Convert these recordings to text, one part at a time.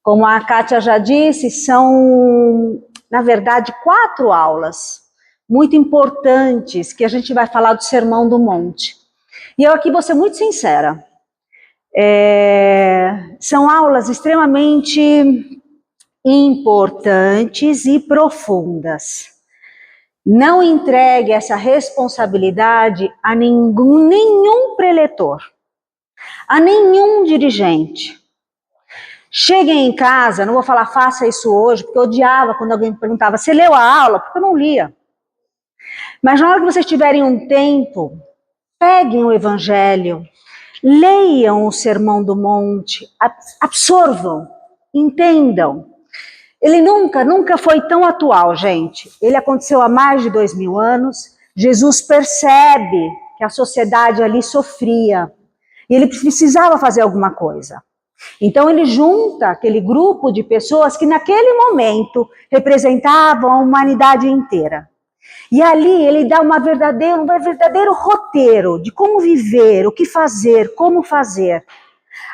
Como a Kátia já disse, são, na verdade, 4 aulas muito importantes que a gente vai falar do Sermão do Monte. E eu aqui vou ser muito sincera. São aulas extremamente importantes e profundas. Não entregue essa responsabilidade a nenhum preletor, a nenhum dirigente. Cheguem em casa, não vou falar faça isso hoje, porque eu odiava quando alguém me perguntava, você leu a aula? Porque eu não lia. Mas na hora que vocês tiverem um tempo, peguem o Evangelho, leiam o Sermão do Monte, absorvam, entendam. Ele nunca foi tão atual, gente. Ele aconteceu há mais de 2000 anos. Jesus percebe que a sociedade ali sofria e ele precisava fazer alguma coisa. Então ele junta aquele grupo de pessoas que naquele momento representavam a humanidade inteira. E ali ele dá um verdadeiro roteiro de como viver, o que fazer, como fazer.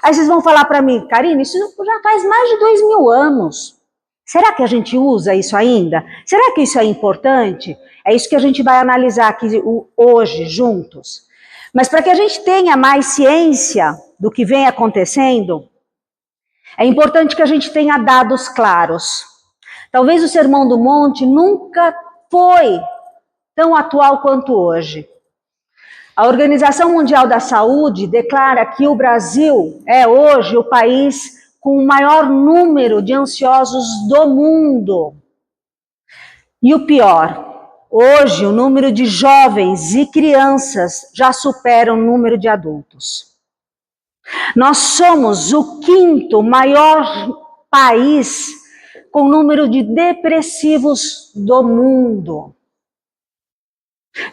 Aí vocês vão falar para mim, Karine, isso já faz mais de 2000 anos. Será que a gente usa isso ainda? Será que isso é importante? É isso que a gente vai analisar aqui hoje, juntos. Mas para que a gente tenha mais ciência do que vem acontecendo, é importante que a gente tenha dados claros. Talvez o Sermão do Monte nunca foi tão atual quanto hoje. A Organização Mundial da Saúde declara que o Brasil é hoje o país com o maior número de ansiosos do mundo. E o pior, hoje o número de jovens e crianças já supera o número de adultos. Nós somos o 5º maior país com número de depressivos do mundo.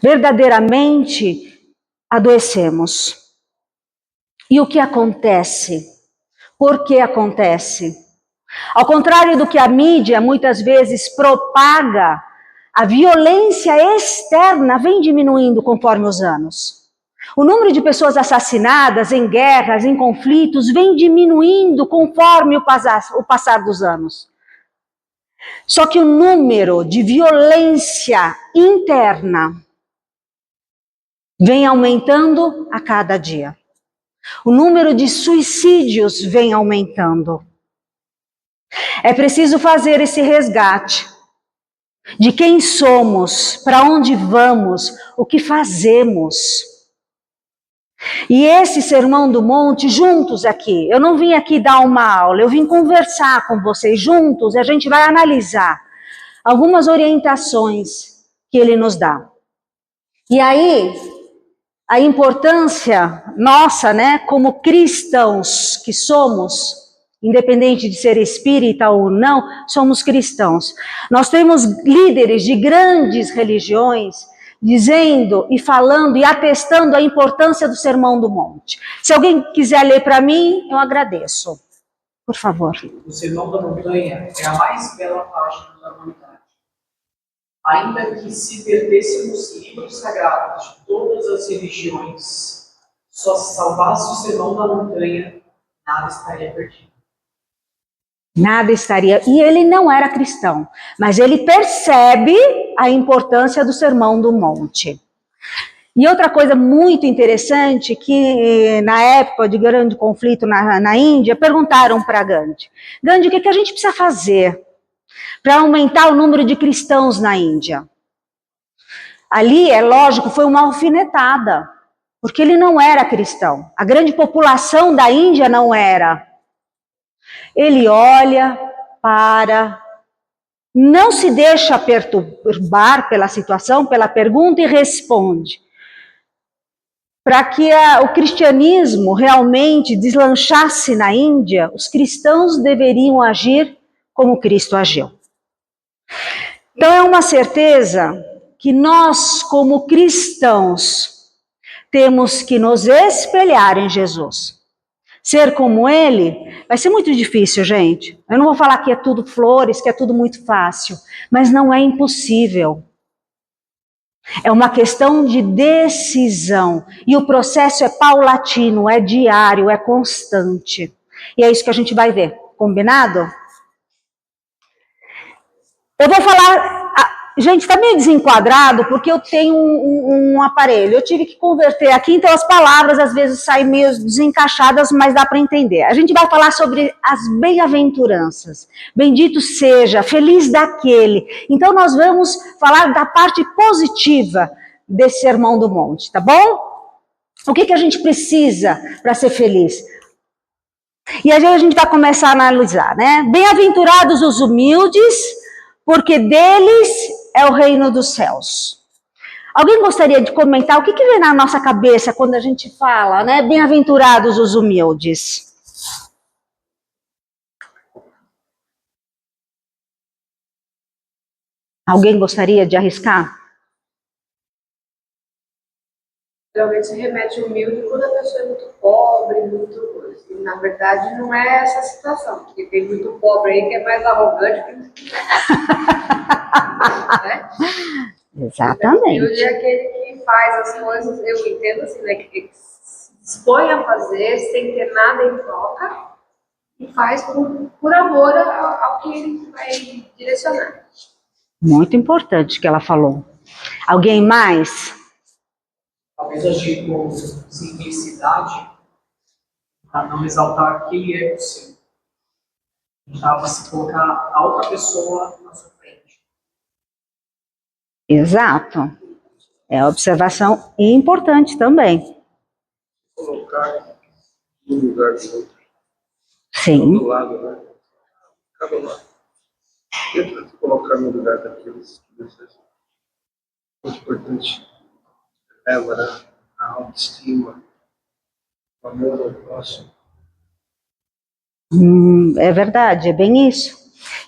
Verdadeiramente adoecemos. E o que acontece? Por que acontece? Ao contrário do que a mídia muitas vezes propaga, a violência externa vem diminuindo conforme os anos. O número de pessoas assassinadas em guerras, em conflitos, vem diminuindo conforme o passar dos anos. Só que o número de violência interna vem aumentando a cada dia. O número de suicídios vem aumentando. É preciso fazer esse resgate de quem somos, para onde vamos, o que fazemos. E esse Sermão do Monte, juntos aqui, eu não vim aqui dar uma aula, eu vim conversar com vocês juntos, e a gente vai analisar algumas orientações que ele nos dá. E aí, a importância nossa, né, como cristãos que somos, independente de ser espírita ou não, somos cristãos. Nós temos líderes de grandes religiões dizendo e falando e atestando a importância do Sermão do Monte. Se alguém quiser ler para mim, eu agradeço. Por favor. O Sermão da Montanha é a mais bela página da humanidade. Ainda que se perdêssemos livros sagrados de todas as religiões, só se salvasse o Sermão da Montanha, nada estaria perdido. Nada estaria. E ele não era cristão, mas ele percebe a importância do Sermão do Monte. E outra coisa muito interessante, que na época de grande conflito na Índia, perguntaram para Gandhi, Gandhi, o que a gente precisa fazer para aumentar o número de cristãos na Índia? Ali, é lógico, foi uma alfinetada, porque ele não era cristão. A grande população da Índia não era. Ele olha, não se deixa perturbar pela situação, pela pergunta e responde. Para que o cristianismo realmente deslanchasse na Índia, os cristãos deveriam agir como Cristo agiu. Então é uma certeza que nós, como cristãos, temos que nos espelhar em Jesus. Ser como ele vai ser muito difícil, gente. Eu não vou falar que é tudo flores, que é tudo muito fácil, mas não é impossível. É uma questão de decisão. E o processo é paulatino, é diário, é constante. E é isso que a gente vai ver Combinado? Eu vou falar... Gente, está meio desenquadrado porque eu tenho um aparelho. Eu tive que converter aqui, então as palavras às vezes saem meio desencaixadas, mas dá para entender. A gente vai falar sobre as bem-aventuranças. Bendito seja, feliz daquele. Então nós vamos falar da parte positiva desse Sermão do Monte, tá bom? O que a gente precisa para ser feliz? E aí a gente vai começar a analisar, né? Bem-aventurados os humildes, porque deles é o reino dos céus. Alguém gostaria de comentar o que vem na nossa cabeça quando a gente fala, né? Bem-aventurados os humildes. Alguém gostaria de arriscar? Geralmente se remete humilde quando a pessoa é muito pobre, muito... Assim, na verdade, não é essa situação, porque tem muito pobre aí que é mais arrogante que... né? Exatamente. Humilde é aquele que faz as coisas, eu entendo assim, né? Que se dispõe a fazer sem ter nada em troca e faz por amor ao que ele vai direcionar. Muito importante que ela falou. Alguém mais? Talvez agir com simplicidade, para não exaltar quem é você. Tentava se colocar a outra pessoa na sua frente. Exato. É observação importante também. Colocar no lugar do outro. Sim. Do lado, né? Cada lado. Tenta se colocar no lugar daqueles que você acha muito importante. Leva, né? A autoestima, o amor ao próximo. É verdade, é bem isso.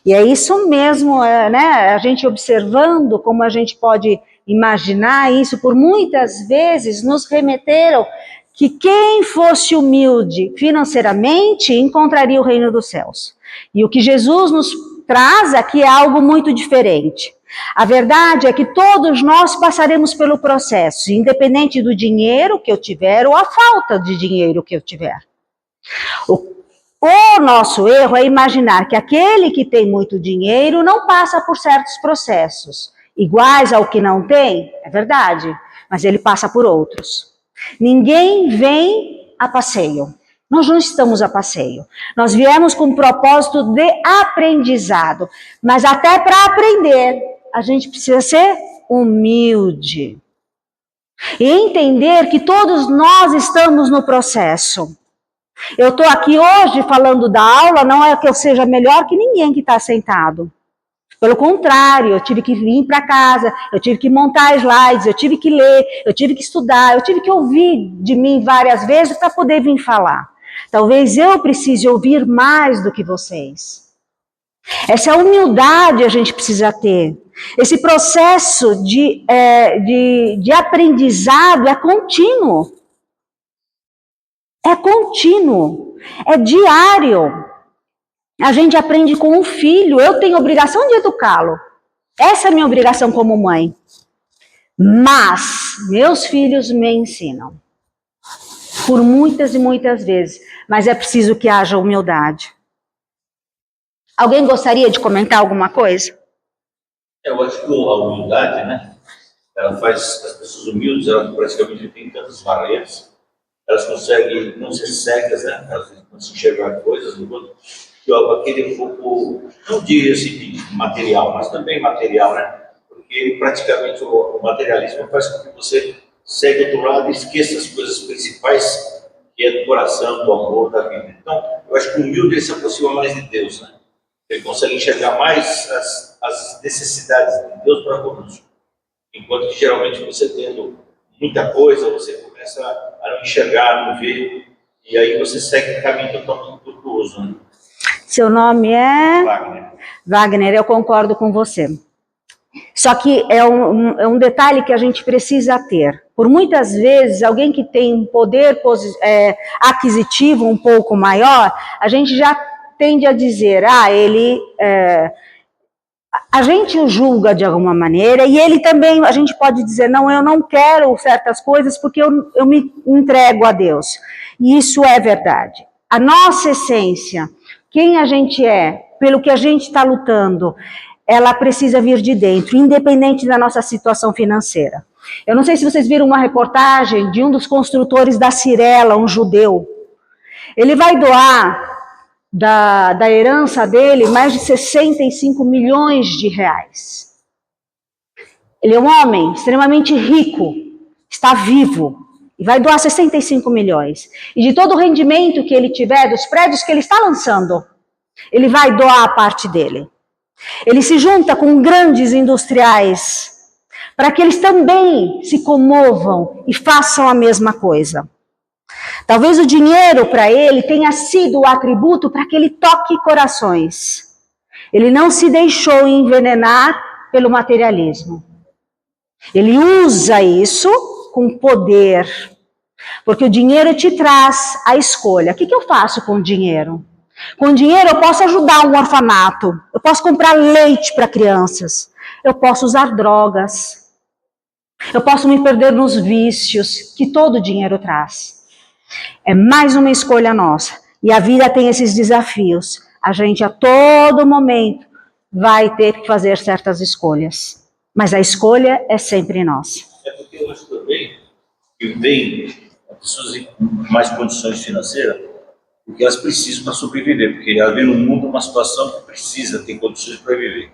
E é isso mesmo, né? A gente observando como a gente pode imaginar isso, por muitas vezes nos remeteram que quem fosse humilde financeiramente encontraria o reino dos céus. E o que Jesus nos traz aqui é algo muito diferente. A verdade é que todos nós passaremos pelo processo, independente do dinheiro que eu tiver ou a falta de dinheiro que eu tiver. O nosso erro é imaginar que aquele que tem muito dinheiro não passa por certos processos, iguais ao que não tem, é verdade, mas ele passa por outros. Ninguém vem a passeio, nós não estamos a passeio, nós viemos com um propósito de aprendizado, mas até para aprender, a gente precisa ser humilde e entender que todos nós estamos no processo. Eu estou aqui hoje falando da aula, não é que eu seja melhor que ninguém que está sentado. Pelo contrário, eu tive que vir para casa, eu tive que montar slides, eu tive que ler, eu tive que estudar, eu tive que ouvir de mim várias vezes para poder vir falar. Talvez eu precise ouvir mais do que vocês. Essa humildade a gente precisa ter. Esse processo de aprendizado é contínuo. É contínuo, é diário. A gente aprende com um filho, eu tenho obrigação de educá-lo. Essa é a minha obrigação como mãe. Mas meus filhos me ensinam. Por muitas e muitas vezes. Mas é preciso que haja humildade. Alguém gostaria de comentar alguma coisa? Eu acho que a humildade, né? Ela faz as pessoas humildes, elas praticamente têm tantas barreiras. Elas conseguem não ser cegas, né? Elas conseguem enxergar coisas, enquanto que aquele pouco, não diria assim de material, mas também material, né? Porque praticamente o materialismo faz com que você segue do outro lado e esqueça as coisas principais, que é do coração, do amor, da vida. Então, eu acho que o humilde ele se aproxima mais de Deus, né? Ele consegue enxergar mais as necessidades de Deus para conosco. Enquanto que geralmente você tendo muita coisa, você começa a não enxergar, a não ver, e aí você segue um caminho totalmente tortuoso, né? Seu nome é? Wagner. Wagner, eu concordo com você. Só que é um detalhe que a gente precisa ter. Por muitas vezes, alguém que tem um poder aquisitivo um pouco maior, a gente já tende a dizer, a gente o julga de alguma maneira, e ele também, a gente pode dizer, não, eu não quero certas coisas porque eu me entrego a Deus. E isso é verdade. A nossa essência, quem a gente é, pelo que a gente está lutando, ela precisa vir de dentro, independente da nossa situação financeira. Eu não sei se vocês viram uma reportagem de um dos construtores da Cirela, um judeu. Ele vai doar da herança dele mais de 65 milhões de reais. Ele é um homem extremamente rico, está vivo, e vai doar 65 milhões. E de todo o rendimento que ele tiver, dos prédios que ele está lançando, ele vai doar a parte dele. Ele se junta com grandes industriais, para que eles também se comovam e façam a mesma coisa. Talvez o dinheiro para ele tenha sido o atributo para que ele toque corações. Ele não se deixou envenenar pelo materialismo. Ele usa isso com poder, porque o dinheiro te traz a escolha. O que eu faço com o dinheiro? Com o dinheiro eu posso ajudar um orfanato, eu posso comprar leite para crianças, eu posso usar drogas, eu posso me perder nos vícios que todo o dinheiro traz. É mais uma escolha nossa. E a vida tem esses desafios. A gente a todo momento vai ter que fazer certas escolhas. Mas a escolha é sempre nossa. É porque eu acho também que vem pessoas em mais condições financeiras, porque elas precisam para sobreviver, porque elas vêm no mundo uma situação que precisa ter condições para viver.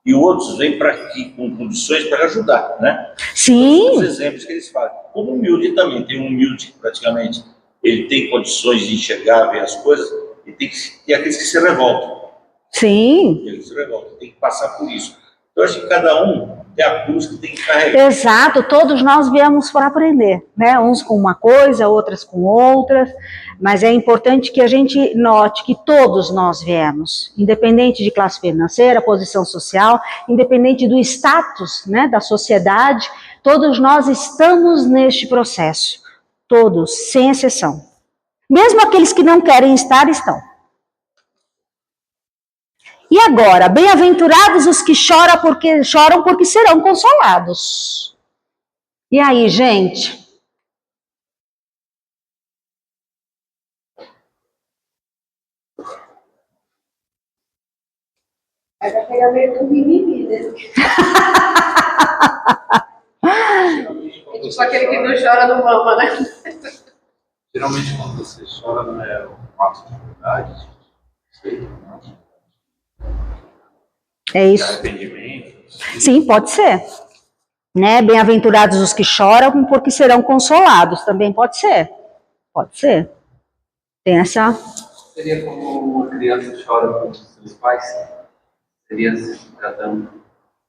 E outros vêm para aqui com condições para ajudar, né? Sim. Os exemplos que eles fazem. Como humilde também, tem um humilde que praticamente ele tem condições de enxergar, ver as coisas, e tem aqueles que se revoltam. Sim. Eles se revoltam, tem que passar por isso. Então, eu acho que cada um tem a cruz que tem que carregar. Exato, todos nós viemos para aprender, né? Uns com uma coisa, outras com outras, mas é importante que a gente note que todos nós viemos, independente de classe financeira, posição social, independente do status, né, da sociedade, todos nós estamos neste processo, todos, sem exceção. Mesmo aqueles que não querem estar, estão. E agora, bem-aventurados os que choram porque serão consolados. E aí, gente? Aí vai pegar meio que um mimimi, né? É tipo aquele que não chora não mama, né? Geralmente quando você chora não é um ato de verdade, É isso. arrependimento. Sim, pode ser. Né? Bem-aventurados os que choram, porque serão consolados. Também pode ser. Pode ser. Tem essa. Seria como uma criança chora por seus pais? Seria se tratando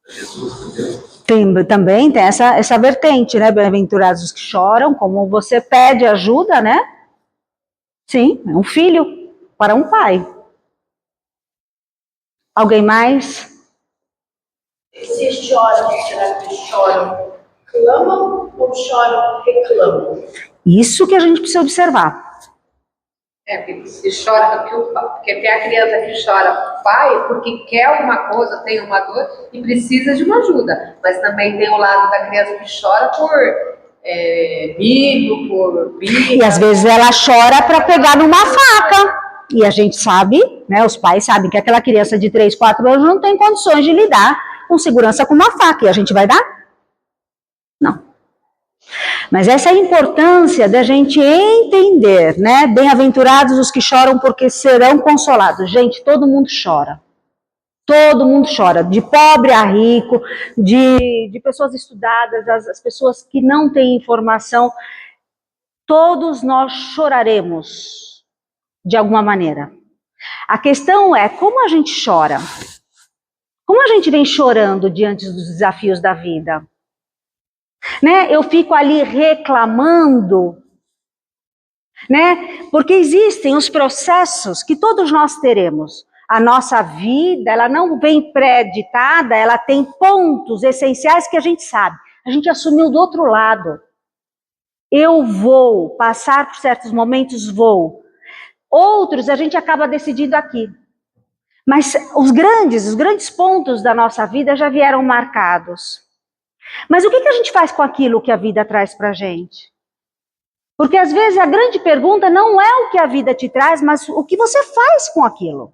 de Jesus, por Deus? Também tem essa vertente, né? Bem-aventurados os que choram, como você pede ajuda, né? Sim, é um filho para um pai. Alguém mais? Se choram, será que choram, clamam ou choram, reclamam? Isso que a gente precisa observar. É, porque se chora, porque tem a criança que chora pai porque quer alguma coisa, tem uma dor e precisa de uma ajuda. Mas também tem o lado da criança que chora por mimo, por birra. E às vezes ela chora para pegar numa faca. E a gente sabe, né, os pais sabem que aquela criança de 3, 4 anos não tem condições de lidar com segurança com uma faca. E a gente vai dar? Não. Mas essa é a importância da gente entender, né? Bem-aventurados os que choram porque serão consolados. Gente, todo mundo chora. Todo mundo chora, de pobre a rico, de pessoas estudadas, as pessoas que não têm informação. Todos nós choraremos de alguma maneira. A questão é como a gente chora. Como a gente vem chorando diante dos desafios da vida? Né? Eu fico ali reclamando, né? Porque existem os processos que todos nós teremos. A nossa vida, ela não vem pré-ditada, ela tem pontos essenciais que a gente sabe. A gente assumiu do outro lado. Eu vou passar por certos momentos, vou. Outros a gente acaba decidindo aqui. Mas os grandes pontos da nossa vida já vieram marcados. Mas o que a gente faz com aquilo que a vida traz para a gente? Porque às vezes a grande pergunta não é o que a vida te traz, mas o que você faz com aquilo. O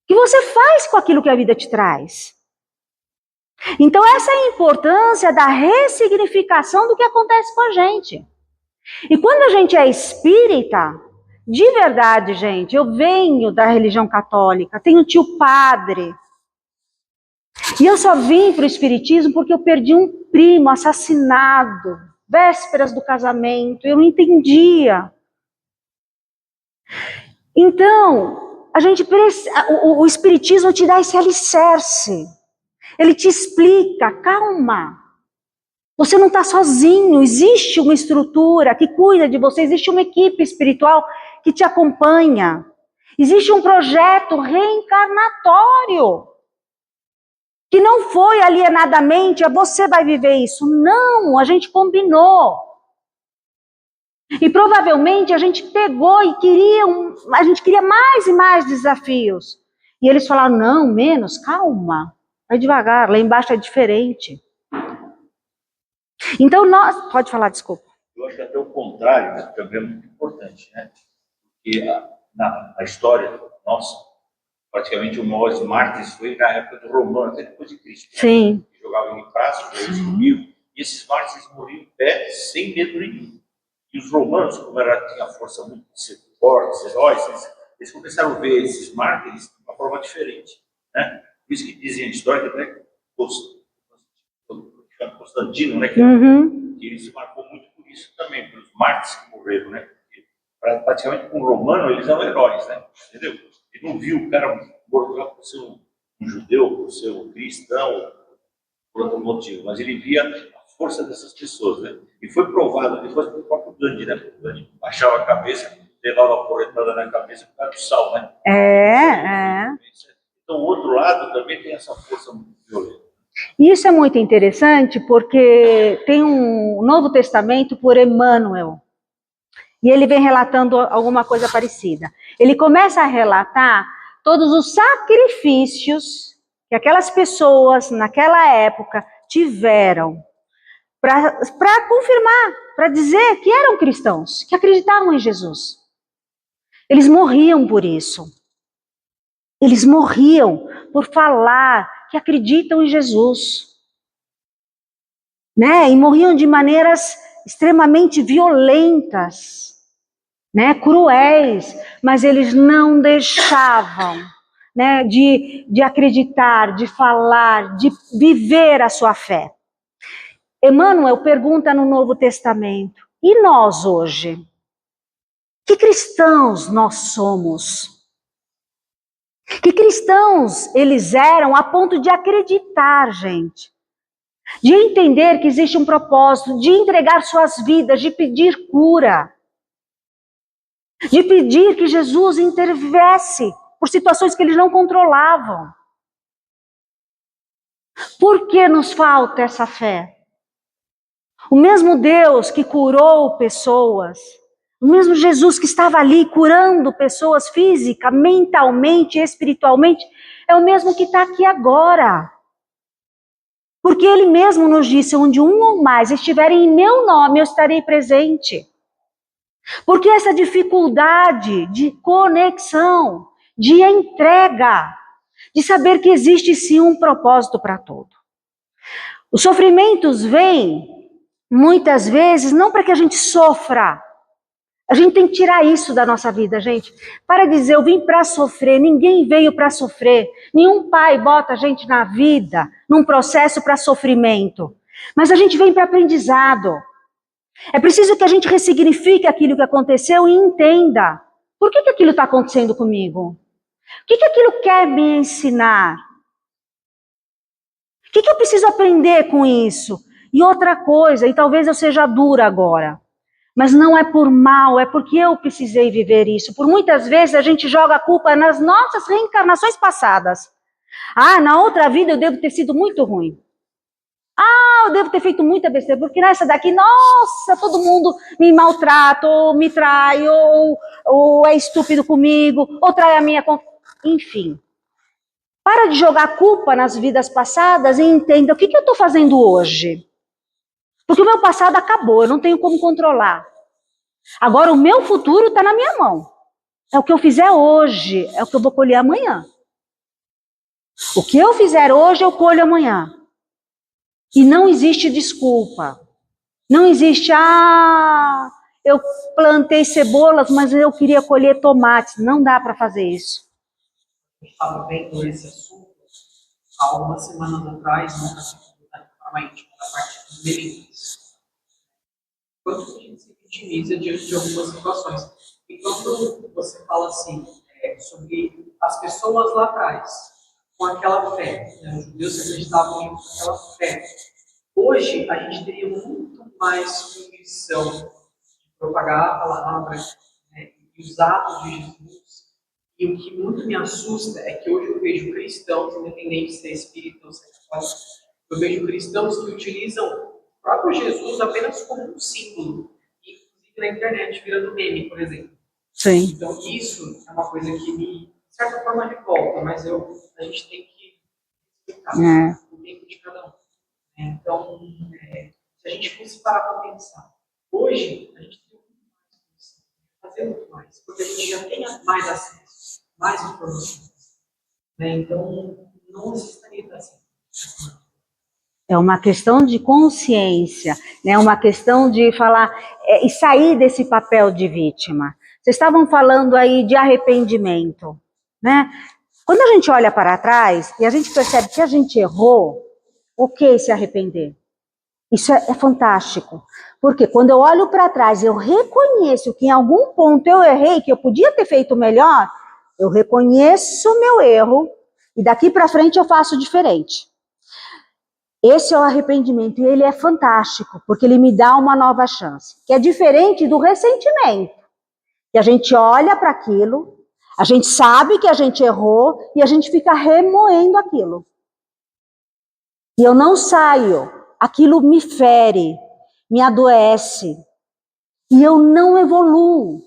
que você faz com aquilo que a vida te traz. Então essa é a importância da ressignificação do que acontece com a gente. E quando a gente é espírita, de verdade, gente, eu venho da religião católica, tenho tio padre. E eu só vim para o espiritismo porque eu perdi um primo assassinado, vésperas do casamento, eu não entendia. Então, o espiritismo te dá esse alicerce. Ele te explica, calma. Você não está sozinho, existe uma estrutura que cuida de você, existe uma equipe espiritual que te acompanha. Existe um projeto reencarnatório. Que não foi alienadamente, você vai viver isso. Não, a gente combinou. E provavelmente a gente pegou e a gente queria mais e mais desafios. E eles falaram, não, menos, calma, vai devagar, lá embaixo é diferente. Então nós, pode falar, desculpa. Eu acho que até o contrário, né, também é muito importante, né? Porque na história nossa, praticamente o maior mártires foi na época do Romano, até depois de Cristo. Sim. Né? Jogavam em praças, eles subiam, e esses mártires morriam em pé, sem medo nenhum. E os romanos, como tinha a força muito de ser fortes, heróis, eles começaram a ver esses mártires de uma forma diferente. Né? Por isso que dizem a história que até Constantino, né, que ele se marcou muito por isso também, pelos mártires que morreram, né? Porque, praticamente com o romano eles eram heróis, né? Entendeu? Ele não viu o cara morto lá por ser um judeu, por ser um cristão, por outro motivo, mas ele via a força dessas pessoas, né? E foi provado depois pelo próprio Gandhi, né? O Gandhi baixava a cabeça, levava a porretada na cabeça por causa do sal, né? Então o outro lado também tem essa força muito violenta. Isso é muito interessante porque tem um Novo Testamento por Emmanuel. E ele vem relatando alguma coisa parecida. Ele começa a relatar todos os sacrifícios que aquelas pessoas naquela época tiveram para confirmar, para dizer que eram cristãos, que acreditavam em Jesus. Eles morriam por isso. Eles morriam por falar que acreditam em Jesus. Né? E morriam de maneiras extremamente violentas, né? Cruéis, mas eles não deixavam, né? de acreditar, de falar, de viver a sua fé. Emmanuel pergunta no Novo Testamento, e nós hoje? Que cristãos nós somos? Que cristãos eles eram a ponto de acreditar, gente. De entender que existe um propósito, de entregar suas vidas, de pedir cura. De pedir que Jesus interviesse por situações que eles não controlavam. Por que nos falta essa fé? O mesmo Deus que curou pessoas, o mesmo Jesus que estava ali curando pessoas física, mentalmente, espiritualmente, é o mesmo que está aqui agora. Porque Ele mesmo nos disse, onde um ou mais estiverem em meu nome, eu estarei presente. Porque essa dificuldade de conexão, de entrega, de saber que existe sim um propósito para tudo. Os sofrimentos vêm, muitas vezes, não para que a gente sofra. A gente tem que tirar isso da nossa vida, gente. Para dizer, eu vim para sofrer, ninguém veio para sofrer. Nenhum pai bota a gente na vida, num processo para sofrimento. Mas a gente vem para aprendizado. É preciso que a gente ressignifique aquilo que aconteceu e entenda. Por que aquilo está acontecendo comigo? O que aquilo quer me ensinar? O que eu preciso aprender com isso? E outra coisa, e talvez eu seja dura agora, mas não é por mal, é porque eu precisei viver isso. Por muitas vezes a gente joga a culpa nas nossas reencarnações passadas. Ah, na outra vida eu devo ter sido muito ruim. Ah, eu devo ter feito muita besteira, porque nessa daqui, nossa, todo mundo me maltrata, ou me trai, ou é estúpido comigo, ou trai a minha confiança. Enfim. Para de jogar culpa nas vidas passadas e entenda o que eu estou fazendo hoje. Porque o meu passado acabou, eu não tenho como controlar. Agora, o meu futuro está na minha mão. É o que eu fizer hoje, é o que eu vou colher amanhã. O que eu fizer hoje, eu colho amanhã. E não existe desculpa. Não existe, eu plantei cebolas, mas eu queria colher tomates. Não dá para fazer isso. Eu estava vendo esse assunto há algumas semanas atrás, no capítulo da Reforma Íntima, da parte dos melites. Quanto a gente se vitimiza diante de algumas situações. E quando você fala assim, sobre as pessoas lá atrás, com aquela fé, né? Os judeus acreditavam em aquela fé. Hoje, a gente teria muito mais condição de propagar a palavra, né, e os atos de Jesus. E o que muito me assusta é que hoje eu vejo cristãos, independente de ser espírita ou ser católico, eu vejo cristãos que utilizam o próprio Jesus apenas como um símbolo, inclusive na internet, virando meme, por exemplo. Sim. Então, isso é uma coisa que me, de certa forma, revolta, mas a gente tem que respeitar o tempo de cada um. Então, se a gente fosse parar para pensar, hoje a gente tem muito mais, fazer muito mais, porque a gente já tem mais acesso, mais informações. Né? Então, não se estaria assim. É uma questão de consciência, né? Uma questão de falar e sair desse papel de vítima. Vocês estavam falando aí de arrependimento, né? Quando a gente olha para trás e a gente percebe que a gente errou, o que se arrepender? Isso é fantástico, porque quando eu olho para trás, eu reconheço que em algum ponto eu errei, que eu podia ter feito melhor, eu reconheço o meu erro e daqui para frente eu faço diferente. Esse é o arrependimento e ele é fantástico, porque ele me dá uma nova chance, que é diferente do ressentimento, que a gente olha para aquilo, a gente sabe que a gente errou e a gente fica remoendo aquilo. E eu não saio, aquilo me fere, me adoece, e eu não evoluo.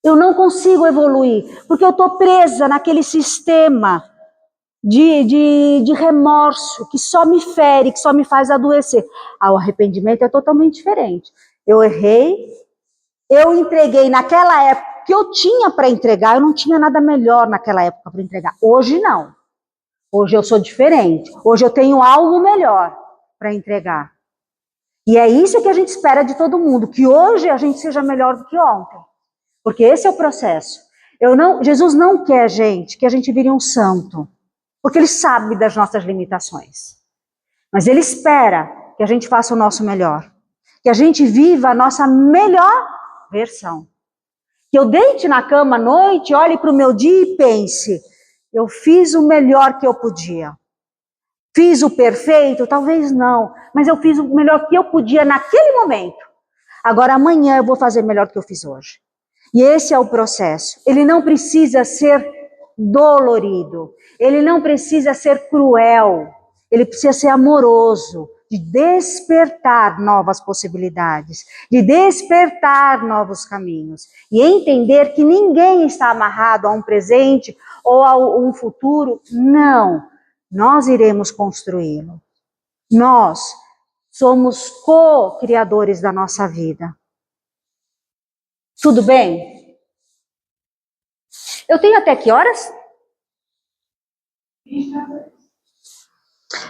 Eu não consigo evoluir, porque eu estou presa naquele sistema de remorso que só me fere, que só me faz adoecer. O arrependimento é totalmente diferente. Eu errei, eu entreguei naquela época que eu tinha para entregar, eu não tinha nada melhor naquela época para entregar. Hoje não. Hoje eu sou diferente. Hoje eu tenho algo melhor para entregar. E é isso que a gente espera de todo mundo, que hoje a gente seja melhor do que ontem. Porque esse é o processo. Jesus não quer, gente, que a gente vire um santo. Porque ele sabe das nossas limitações. Mas ele espera que a gente faça o nosso melhor. Que a gente viva a nossa melhor versão. Que eu deite na cama à noite, olhe para o meu dia e pense, eu fiz o melhor que eu podia. Fiz o perfeito? Talvez não. Mas eu fiz o melhor que eu podia naquele momento. Agora amanhã eu vou fazer melhor do que eu fiz hoje. E esse é o processo. Ele não precisa ser dolorido. Ele não precisa ser cruel. Ele precisa ser amoroso, de despertar novas possibilidades, de despertar novos caminhos. E entender que ninguém está amarrado a um presente ou a um futuro. Não. Nós iremos construí-lo. Nós somos co-criadores da nossa vida. Tudo bem? Eu tenho até que horas?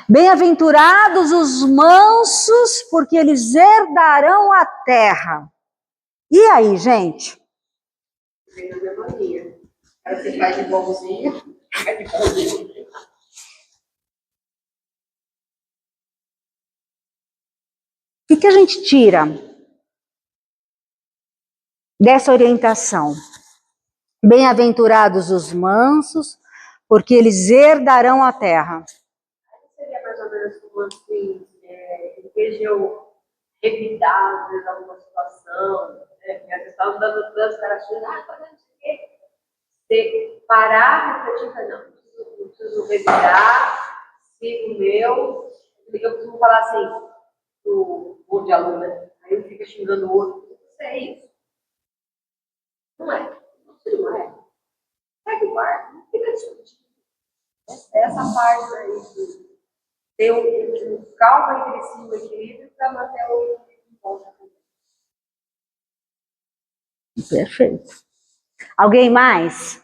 Bem-aventurados os mansos, porque eles herdarão a terra. E aí, gente? Vem na mania. Para você faz de bonzinho, é de bonzinho. O que a gente tira dessa orientação? Bem-aventurados os mansos, porque eles herdarão a terra. Seria mais ou menos como assim, em vez de eu revidar, às vezes, alguma situação, a questão das mudanças, cara, fazendo isso aqui. Você parar, refletir, não preciso revidar, sigo o meu. Eu costumo falar assim, do outro de aluno, né? Aí eu fico xingando o outro, você é isso. Não é. Você não é. Segue o barco, não fica discutindo. Essa parte aí de ter um calma entre si, um equilíbrio, para manter o ponto. Perfeito. Alguém mais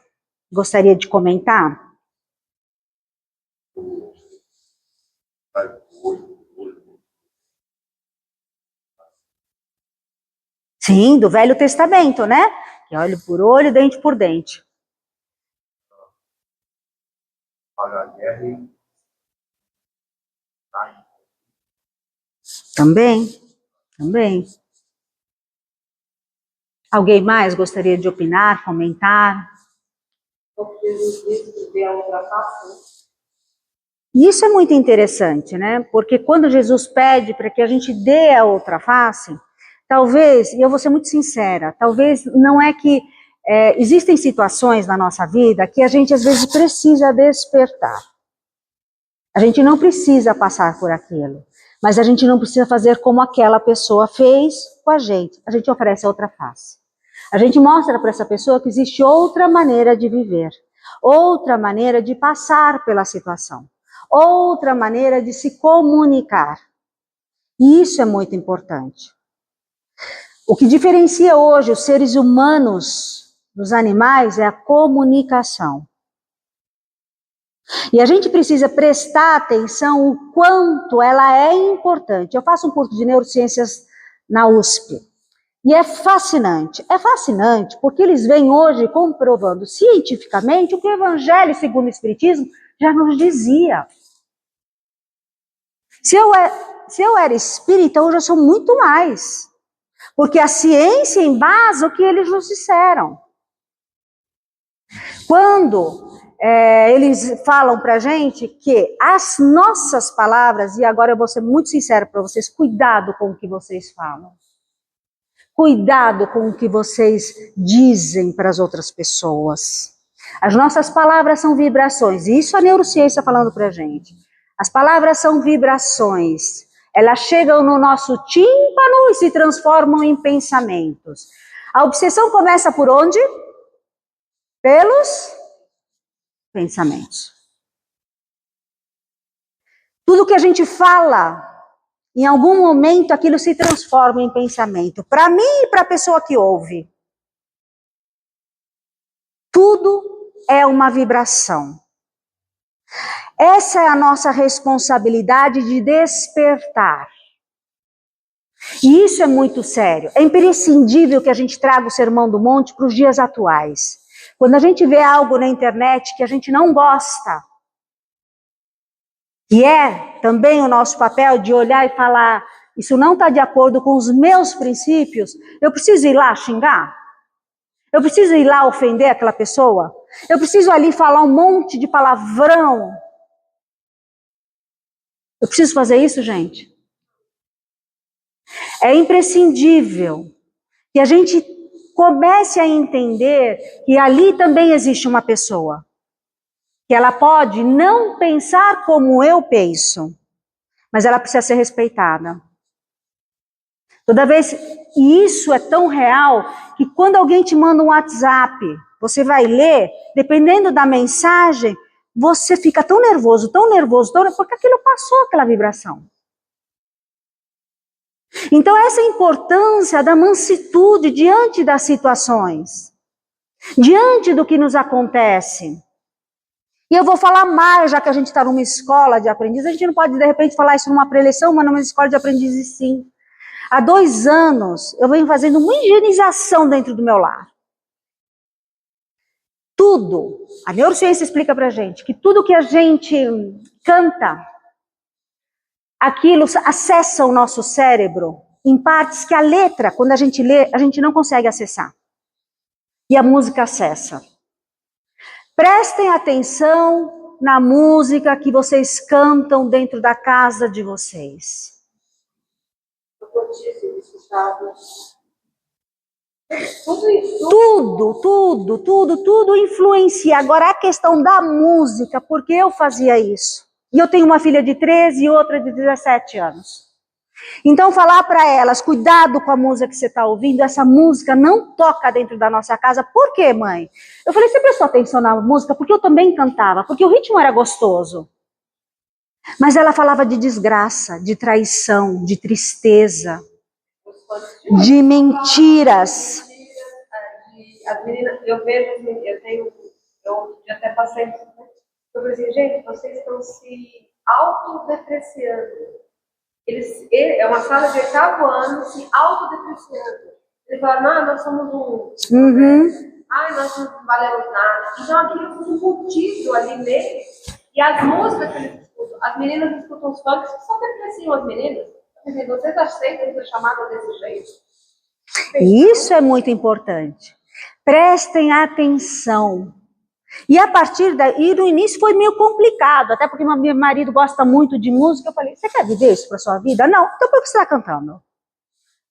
gostaria de comentar? Sim, do Velho Testamento, né? Que olho por olho, dente por dente. Pagar a guerra e Também. Alguém mais gostaria de opinar, comentar? Porque Jesus disse que vê a outra face. Isso é muito interessante, né? Porque quando Jesus pede para que a gente dê a outra face, talvez, e eu vou ser muito sincera, talvez não é que existem situações na nossa vida que a gente às vezes precisa despertar. A gente não precisa passar por aquilo, mas a gente não precisa fazer como aquela pessoa fez com a gente. A gente oferece a outra face. A gente mostra para essa pessoa que existe outra maneira de viver, outra maneira de passar pela situação, outra maneira de se comunicar. E isso é muito importante. O que diferencia hoje os seres humanos dos animais é a comunicação. E a gente precisa prestar atenção o quanto ela é importante. Eu faço um curso de neurociências na USP. E é fascinante porque eles vêm hoje comprovando cientificamente o que o Evangelho segundo o Espiritismo já nos dizia. Se eu era espírita, hoje eu sou muito mais. Porque a ciência embasa o que eles nos disseram. Quando eles falam para a gente que as nossas palavras, e agora eu vou ser muito sincera para vocês, cuidado com o que vocês falam. Cuidado com o que vocês dizem para as outras pessoas. As nossas palavras são vibrações, e isso a neurociência falando para a gente. As palavras são vibrações, elas chegam no nosso tímpano e se transformam em pensamentos. A obsessão começa por onde? Pelos pensamentos. Tudo que a gente fala, em algum momento aquilo se transforma em pensamento. Para mim e para a pessoa que ouve. Tudo é uma vibração. Essa é a nossa responsabilidade de despertar. E isso é muito sério. É imprescindível que a gente traga o Sermão do Monte para os dias atuais. Quando a gente vê algo na internet que a gente não gosta, e é também o nosso papel de olhar e falar, isso não está de acordo com os meus princípios, eu preciso ir lá xingar? Eu preciso ir lá ofender aquela pessoa? Eu preciso ali falar um monte de palavrão? Eu preciso fazer isso, gente? É imprescindível que a gente comece a entender que ali também existe uma pessoa. Que ela pode não pensar como eu penso, mas ela precisa ser respeitada. Toda vez, e isso é tão real, que quando alguém te manda um WhatsApp, você vai ler, dependendo da mensagem, você fica tão nervoso, porque aquilo passou aquela vibração. Então essa é a importância da mansitude diante das situações, diante do que nos acontece. E eu vou falar mais, já que a gente está numa escola de aprendizes, a gente não pode de repente falar isso numa preleção, mas numa escola de aprendizes sim. Há 2 anos eu venho fazendo uma higienização dentro do meu lar. Tudo, a neurociência explica pra gente, que tudo que a gente canta, aquilo acessa o nosso cérebro em partes que a letra, quando a gente lê, a gente não consegue acessar. E a música acessa. Prestem atenção na música que vocês cantam dentro da casa de vocês. Tudo influencia. Agora a questão da música, porque eu fazia isso. E eu tenho uma filha de 13 e outra de 17 anos. Então falar para elas, cuidado com a música que você está ouvindo, essa música não toca dentro da nossa casa. Por quê, mãe? Eu falei, você prestou atenção na música? Porque eu também cantava, porque o ritmo era gostoso. Mas ela falava de desgraça, de traição, de tristeza, de mentiras. as meninas, eu vejo, eu já até passei, eu falei assim, gente, vocês estão se autodepreciando. É uma sala de 8º ano se autodepreciando. Eles falaram, não, nós somos ai, nós não valemos nada. Então aquilo foi embutido ali neles. E as músicas que eles escutam, as meninas escutam os funks que só depreciam as meninas. Vocês aceitam ser chamadas desse jeito? Isso é muito importante. Prestem atenção. E a partir daí, no início foi meio complicado, até porque meu marido gosta muito de música. Eu falei, você quer viver isso para sua vida? Não, então por que você está cantando?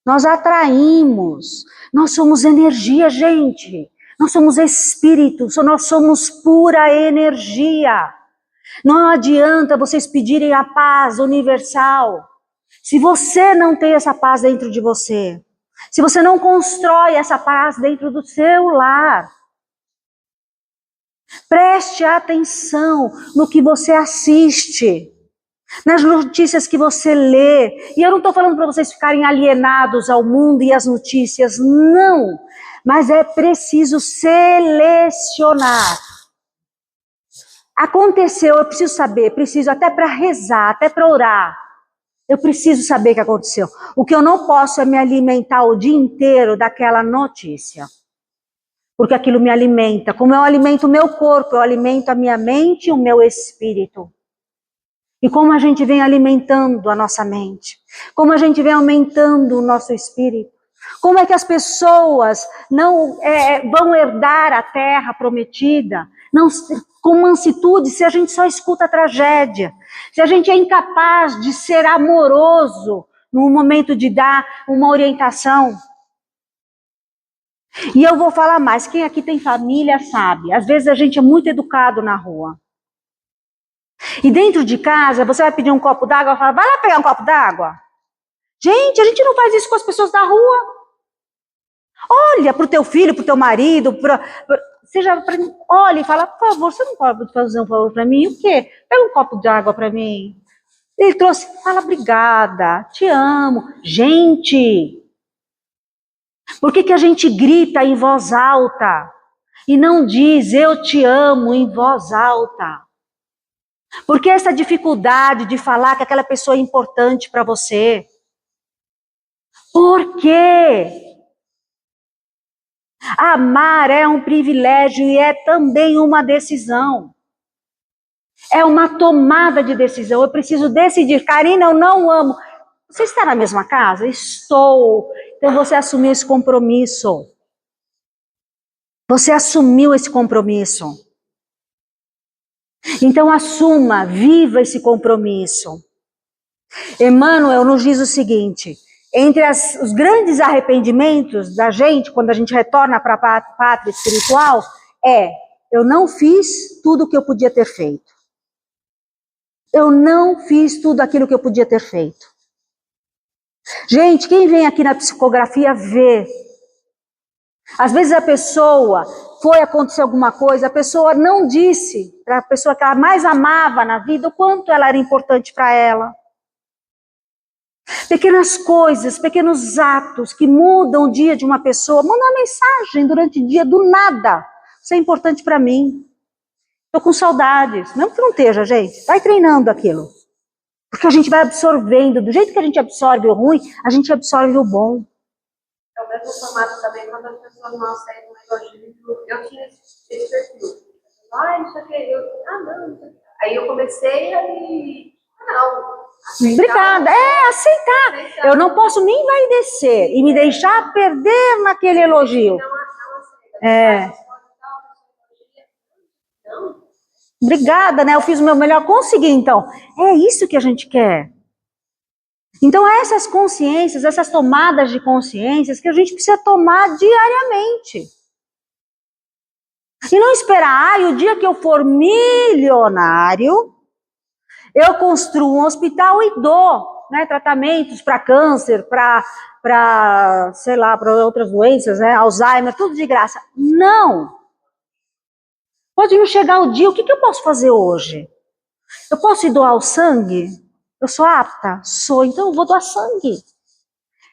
Nós atraímos, nós somos energia, gente. Nós somos espírito, nós somos pura energia. Não adianta vocês pedirem a paz universal se você não tem essa paz dentro de você. Se você não constrói essa paz dentro do seu lar. Preste atenção no que você assiste, nas notícias que você lê. E eu não estou falando para vocês ficarem alienados ao mundo e às notícias, não. Mas é preciso selecionar. Aconteceu, eu preciso saber, preciso até para rezar, até para orar. Eu preciso saber o que aconteceu. O que eu não posso é me alimentar o dia inteiro daquela notícia. Porque aquilo me alimenta. Como eu alimento o meu corpo, eu alimento a minha mente e o meu espírito. E como a gente vem alimentando a nossa mente. Como a gente vem aumentando o nosso espírito. Como é que as pessoas não vão herdar a terra prometida? Não, com mansitude, se a gente só escuta a tragédia. Se a gente é incapaz de ser amoroso no momento de dar uma orientação. E eu vou falar mais, quem aqui tem família sabe, às vezes a gente é muito educado na rua. E dentro de casa, você vai pedir um copo d'água, fala, vai lá pegar um copo d'água. Gente, a gente não faz isso com as pessoas da rua. Olha para o teu filho, para o teu marido, olha e fala, por favor, você não pode fazer um favor para mim? O quê? Pega um copo de água para mim. Ele trouxe, fala, obrigada, te amo. Gente... Por que a gente grita em voz alta e não diz eu te amo em voz alta? Por que essa dificuldade de falar que aquela pessoa é importante para você? Por quê? Amar é um privilégio e é também uma decisão. É uma tomada de decisão. Eu preciso decidir. Karina, eu não amo. Você está na mesma casa? Estou. Então você assumiu esse compromisso. Você assumiu esse compromisso. Então assuma, viva esse compromisso. Emmanuel nos diz o seguinte, entre os grandes arrependimentos da gente, quando a gente retorna para a pátria espiritual, eu não fiz tudo o que eu podia ter feito. Eu não fiz tudo aquilo que eu podia ter feito. Gente, quem vem aqui na psicografia vê. Às vezes a pessoa foi acontecer alguma coisa, a pessoa não disse para a pessoa que ela mais amava na vida o quanto ela era importante para ela. Pequenas coisas, pequenos atos que mudam o dia de uma pessoa. Manda uma mensagem durante o dia, do nada. Isso é importante para mim. Estou com saudades. Mesmo que não esteja, gente, vai treinando aquilo. Porque a gente vai absorvendo. Do jeito que a gente absorve o ruim, a gente absorve o bom. É o mesmo formato também quando as pessoas não aceitam um elogio. Eu tinha esse perfil. Isso aqui. Não, isso aqui. Aí eu comecei a não. Obrigada. Aceitar. Eu não posso me envaidecer e me deixar perder naquele elogio. Obrigada, né? Eu fiz o meu melhor, consegui, então. É isso que a gente quer. Então, essas consciências, essas tomadas de consciências que a gente precisa tomar diariamente. E não esperar, o dia que eu for milionário, eu construo um hospital e dou, né, tratamentos para câncer, para, sei lá, para outras doenças, né, Alzheimer, tudo de graça. Não! Pode não chegar o dia, o que eu posso fazer hoje? Eu posso ir doar o sangue? Eu sou apta? Sou, então eu vou doar sangue.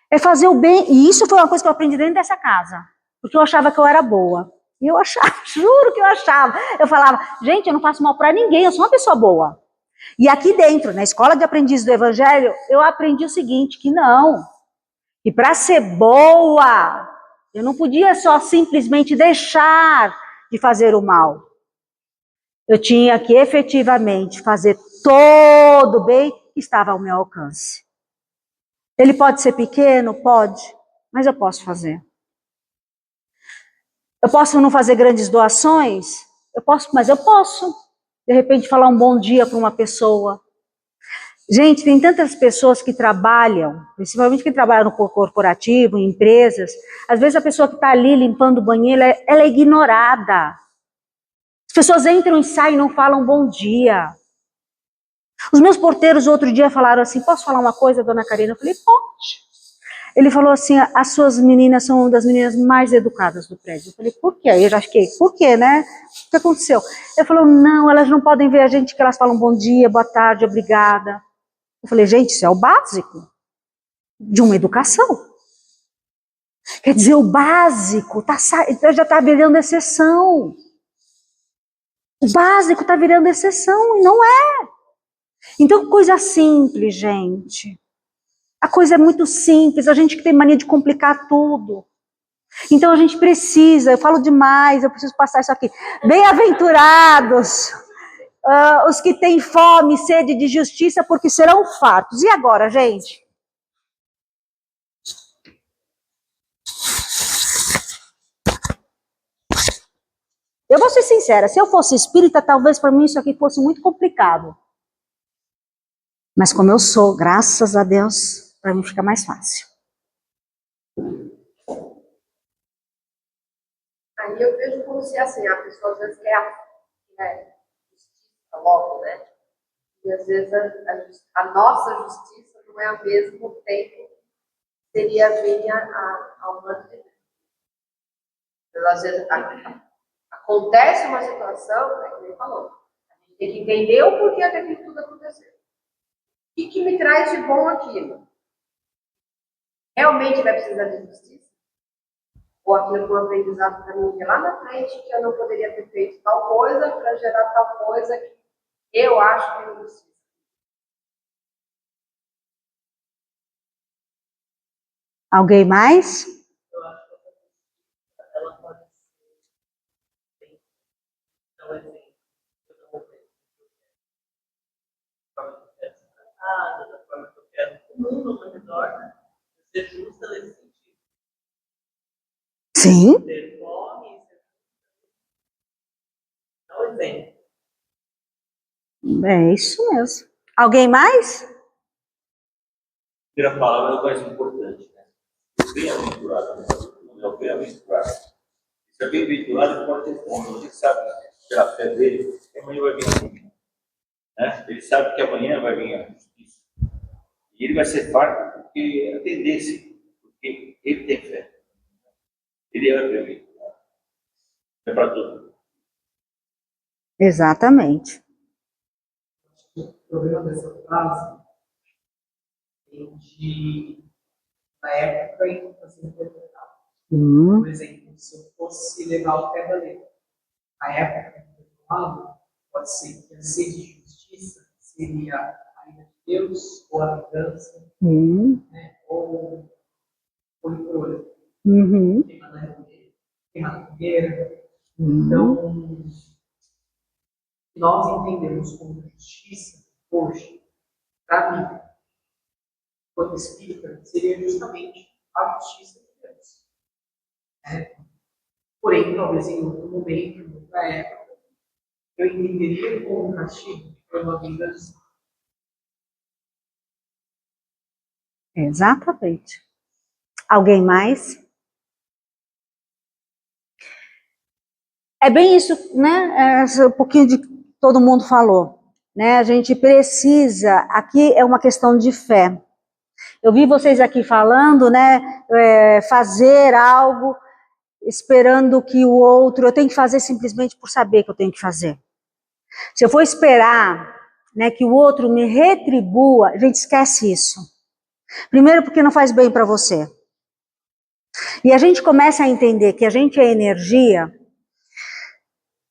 É fazer o bem, e isso foi uma coisa que eu aprendi dentro dessa casa. porque eu achava que eu era boa. E eu achava, juro que eu achava. Eu falava, gente, eu não faço mal para ninguém, eu sou uma pessoa boa. E aqui dentro, na escola de aprendiz do Evangelho, eu aprendi o seguinte, que não. E para ser boa, eu não podia só simplesmente deixar de fazer o mal. Eu tinha que efetivamente fazer todo o bem que estava ao meu alcance. Ele pode ser pequeno? Pode, mas eu posso fazer. Eu posso não fazer grandes doações? Eu posso, mas eu posso. De repente falar um bom dia para uma pessoa. Gente, tem tantas pessoas que trabalham, principalmente que trabalham no corporativo, em empresas. Às vezes a pessoa que está ali limpando o banheiro, ela é ignorada. As pessoas entram e saem e não falam bom dia. Os meus porteiros outro dia falaram assim, posso falar uma coisa, dona Karina? Eu falei, pode. Ele falou assim, as suas meninas são uma das meninas mais educadas do prédio. Eu falei, por quê? Eu já fiquei, por quê, né? O que aconteceu? Ele falou, não, elas não podem ver a gente que elas falam bom dia, boa tarde, obrigada. Eu falei, gente, isso é o básico de uma educação. Quer dizer, o básico já está virando exceção. O básico está virando exceção, e não é. Então, coisa simples, gente. A coisa é muito simples, a gente que tem mania de complicar tudo. Então a gente precisa, eu falo demais, eu preciso passar isso aqui. Bem-aventurados os que têm fome e sede de justiça, porque serão fartos. E agora, gente? Eu vou ser sincera, se eu fosse espírita, talvez para mim isso aqui fosse muito complicado. Mas como eu sou, graças a Deus, para mim fica mais fácil. Aí eu vejo como se assim, a pessoa às vezes quer justiça logo, né? E às vezes a nossa justiça não é ao mesmo tempo que seria a humana de Deus. Então, às vezes acontece uma situação, né, como ele falou, a gente tem que entender o porquê daquilo tudo aconteceu. O que me traz de bom aquilo? Realmente vai precisar de justiça? Ou aquilo foi um aprendizado para mim, que lá na frente que eu não poderia ter feito tal coisa para gerar tal coisa que eu acho que é injustiça. Alguém mais? Eu acho que ela pode ser um exemplo. Eu não vou ver da forma que eu quero ser tratada, da forma que eu quero o mundo ao meu redor, né? Ser justa nesse sentido. Sim. Ter fome, dá um exemplo. É isso mesmo. Alguém mais? A primeira palavra é o mais importante, né? Bem-aventurado, né? Não é o bem-aventurado. Se é bem-aventurado, ele pode ter fome. Ele sabe, pela fé dele, que amanhã vai vir a comida. Né? Ele sabe que amanhã vai vir a justiça. E ele vai ser farto porque é a tendência, porque ele tem fé. Ele é bem-aventurado. É para todo mundo. Exatamente. O problema dessa frase vem da época em que está sendo interpretado. Por exemplo, se eu fosse levar o pé da letra, a época que foi falado, pode ser que a sede de justiça seria a ira de Deus, ou a vingança, né? Ou coisa. Queimar na fogueira. Então, nós entendemos como justiça hoje, para mim, quando espírita, seria justamente a justiça de Deus. Porém, talvez em outro momento, em outra época, eu entenderia como um castigo por uma vingança. Exatamente. Alguém mais? É bem isso, né? Um pouquinho de todo mundo falou, né? A gente precisa, aqui é uma questão de fé. Eu vi vocês aqui falando, né? Fazer algo esperando que o outro, eu tenho que fazer simplesmente por saber que eu tenho que fazer. Se eu for esperar, né, que o outro me retribua, a gente esquece isso. Primeiro porque não faz bem para você. E a gente começa a entender que a gente é energia,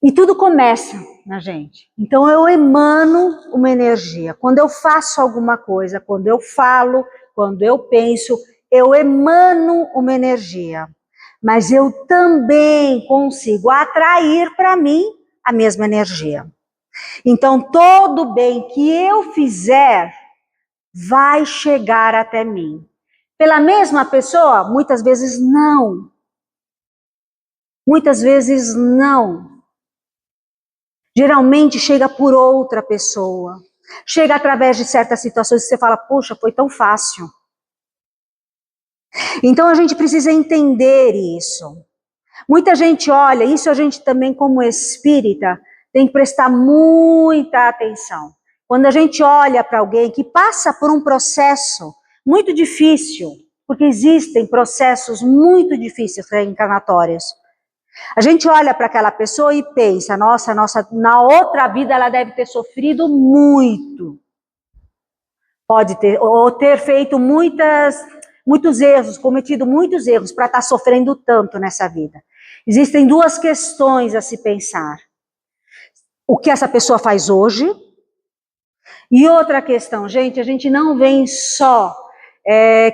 e tudo começa na gente. Então eu emano uma energia. Quando eu faço alguma coisa, quando eu falo, quando eu penso, eu emano uma energia. Mas eu também consigo atrair para mim a mesma energia. Então todo bem que eu fizer vai chegar até mim. Pela mesma pessoa? Muitas vezes não. Muitas vezes não. Geralmente chega por outra pessoa. Chega através de certas situações que você fala, poxa, foi tão fácil. Então a gente precisa entender isso. Muita gente olha, isso a gente também como espírita tem que prestar muita atenção. Quando a gente olha para alguém que passa por um processo muito difícil, porque existem processos muito difíceis reencarnatórios, a gente olha para aquela pessoa e pensa, nossa, na outra vida ela deve ter sofrido muito. Pode ter, ou ter feito muitos erros, cometido muitos erros para estar sofrendo tanto nessa vida. Existem duas questões a se pensar. O que essa pessoa faz hoje? E outra questão, gente, a gente não vem só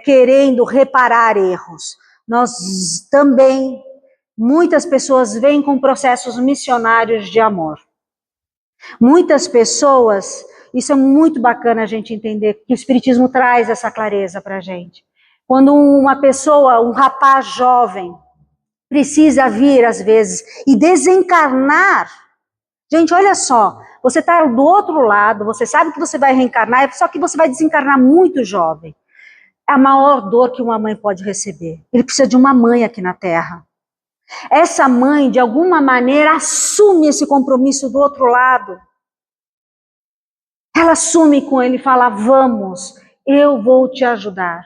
querendo reparar erros. Nós também, muitas pessoas vêm com processos missionários de amor. Muitas pessoas, isso é muito bacana a gente entender, que o Espiritismo traz essa clareza para a gente. Quando uma pessoa, um rapaz jovem, precisa vir às vezes e desencarnar. Gente, olha só, você está do outro lado, você sabe que você vai reencarnar, só que você vai desencarnar muito jovem. É a maior dor que uma mãe pode receber. Ele precisa de uma mãe aqui na Terra. Essa mãe, de alguma maneira, assume esse compromisso do outro lado. Ela assume com ele e fala, vamos, eu vou te ajudar.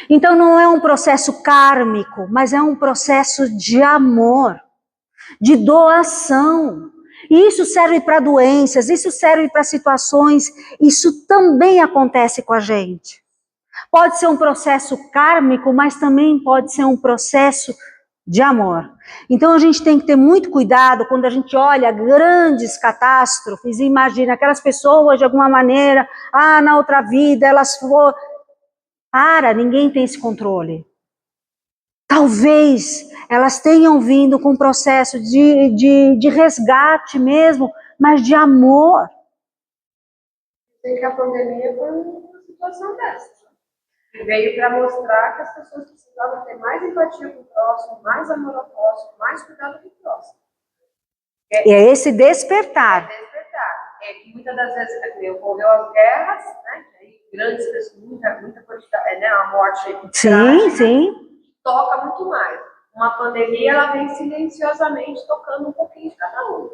Então não é um processo kármico, mas é um processo de amor, de doação. E isso serve para doenças, isso serve para situações, isso também acontece com a gente. Pode ser um processo kármico, mas também pode ser um processo de amor. Então a gente tem que ter muito cuidado quando a gente olha grandes catástrofes e imagina aquelas pessoas de alguma maneira, na outra vida elas foram... ninguém tem esse controle. Talvez elas tenham vindo com um processo de resgate mesmo, mas de amor. Tem que a pandemia foi uma situação dessa. E veio para mostrar que as pessoas precisavam ter mais empatia com o próximo, mais amor ao próximo, mais cuidado com o próximo. E é esse despertar. É despertar. É que muitas das vezes ocorreu as guerras, né? Grandes pessoas, muita quantidade, né? A morte. Sim, trágica, sim. Toca muito mais. Uma pandemia, ela vem silenciosamente tocando um pouquinho de cada um.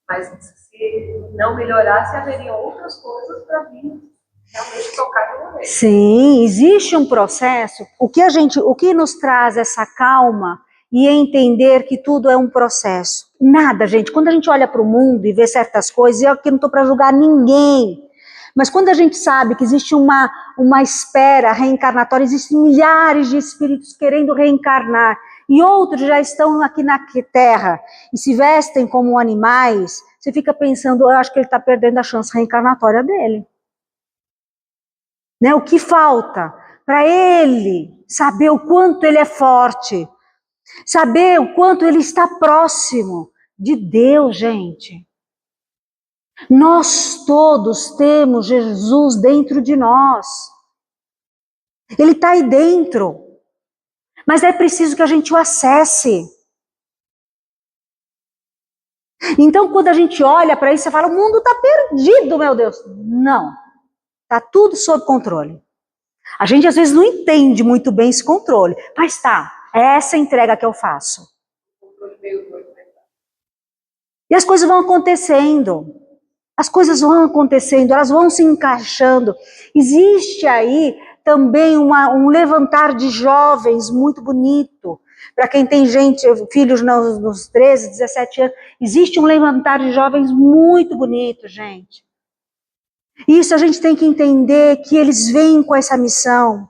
Mas se não melhorasse, haveria outras coisas para vir realmente tocar de uma vez. Sim, existe um processo. O que nos traz essa calma e entender que tudo é um processo? Nada, gente. Quando a gente olha para o mundo e vê certas coisas, eu aqui não estou para julgar ninguém. Mas quando a gente sabe que existe uma espera reencarnatória, existem milhares de espíritos querendo reencarnar, e outros já estão aqui na Terra e se vestem como animais, você fica pensando, eu acho que ele está perdendo a chance reencarnatória dele. Né? O que falta para ele saber o quanto ele é forte, saber o quanto ele está próximo de Deus, gente. Nós todos temos Jesus dentro de nós. Ele está aí dentro. Mas é preciso que a gente o acesse. Então, quando a gente olha para isso, você fala, o mundo está perdido, meu Deus. Não. Está tudo sob controle. A gente às vezes não entende muito bem esse controle. Mas tá, é essa entrega que eu faço. E as coisas vão acontecendo. As coisas vão acontecendo, elas vão se encaixando. Existe aí também um levantar de jovens muito bonito. Para quem tem filhos nos 13, 17 anos, existe um levantar de jovens muito bonito, gente. Isso a gente tem que entender que eles vêm com essa missão.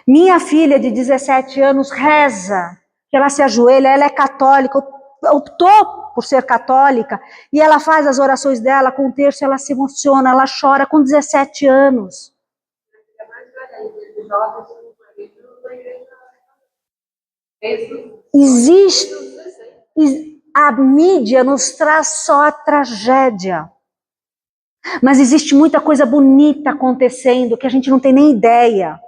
Minha filha de 17 anos reza, que ela se ajoelha, ela é católica, optou por ser católica, e ela faz as orações dela com o terço, ela se emociona, ela chora com 17 anos. Existe, a mídia nos traz só a tragédia, mas existe muita coisa bonita acontecendo que a gente não tem nem ideia.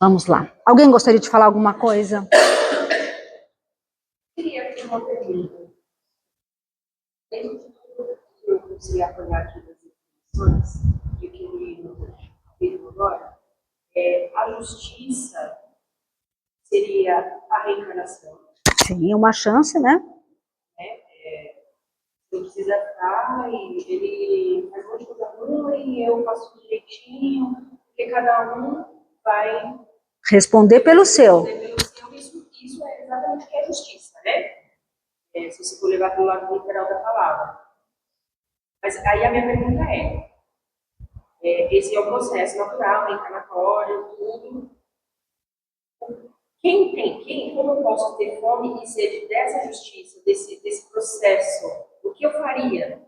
Vamos lá. Alguém gostaria de falar alguma coisa? Queria fazer uma pergunta. Dentro de tudo que eu consegui apanhar aqui das informações, de que eu li no livro agora, a justiça seria a reencarnação. Sim, uma chance, né? Não precisa estar e ele faz um monte de coisa ruim, eu faço direitinho, porque cada um vai Responder pelo seu. responder pelo seu. Isso é exatamente o que é justiça, né? Se você for levar pelo lado literal da palavra. Mas aí a minha pergunta esse é o processo natural, reencarnatório, tudo. Como eu posso ter fome e sede dessa justiça, desse processo? O que eu faria?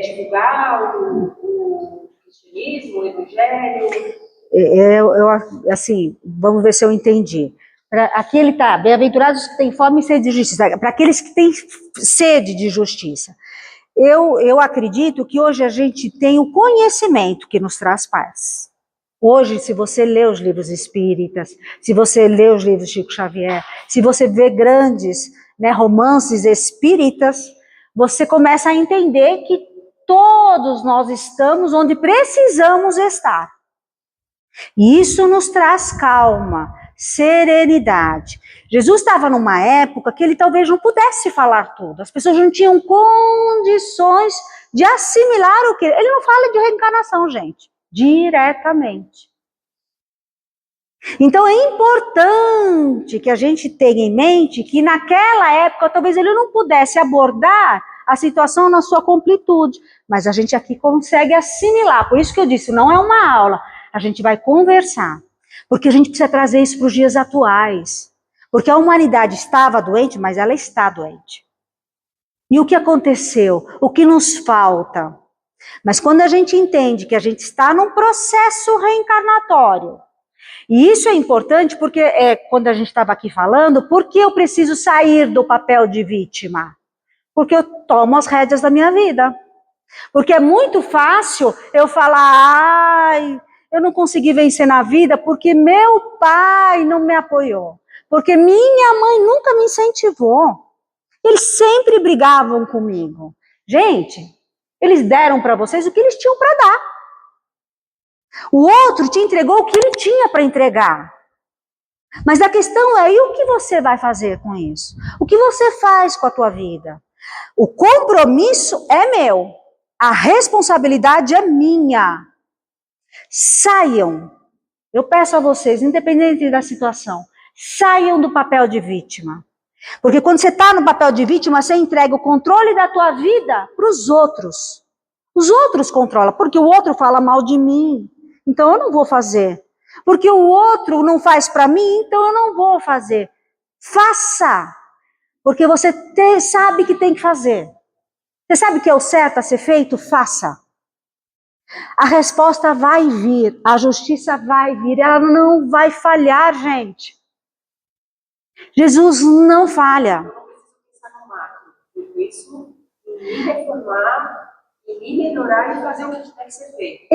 Divulgar o cristianismo, o evangelho? Assim, vamos ver se eu entendi. Aqui ele está, bem-aventurados que têm fome e sede de justiça. Para aqueles que têm sede de justiça. Eu acredito que hoje a gente tem o conhecimento que nos traz paz. Hoje, se você lê os livros espíritas, se você lê os livros de Chico Xavier, se você vê grandes, né, romances espíritas, você começa a entender que todos nós estamos onde precisamos estar. E isso nos traz calma, serenidade. Jesus estava numa época que ele talvez não pudesse falar tudo. As pessoas não tinham condições de assimilar o que... Ele não fala de reencarnação, gente, diretamente. Então é importante que a gente tenha em mente que naquela época talvez ele não pudesse abordar a situação na sua completude, mas a gente aqui consegue assimilar. Por isso que eu disse, não é uma aula, a gente vai conversar, porque a gente precisa trazer isso para os dias atuais, porque a humanidade estava doente, mas ela está doente. E o que aconteceu? O que nos falta? Mas quando a gente entende que a gente está num processo reencarnatório, e isso é importante porque, quando a gente estava aqui falando, por que eu preciso sair do papel de vítima? Porque eu tomo as rédeas da minha vida. Porque é muito fácil eu falar, ai, eu não consegui vencer na vida porque meu pai não me apoiou. Porque minha mãe nunca me incentivou. Eles sempre brigavam comigo. Gente, eles deram para vocês o que eles tinham para dar. O outro te entregou o que ele tinha para entregar. Mas a questão é, e o que você vai fazer com isso? O que você faz com a tua vida? O compromisso é meu. A responsabilidade é minha. Saiam. Eu peço a vocês, independente da situação, saiam do papel de vítima. Porque quando você está no papel de vítima, você entrega o controle da tua vida para os outros. Os outros controlam, porque o outro fala mal de mim. Então eu não vou fazer. Porque o outro não faz para mim, então eu não vou fazer. Faça. Porque você sabe que tem que fazer. Você sabe que é o certo a ser feito? Faça. A resposta vai vir. A justiça vai vir. Ela não vai falhar, gente. Jesus não falha. Eu não preciso pensar no macro. Eu penso em me reformar, em me melhorar e fazer o que tiver que ser feito.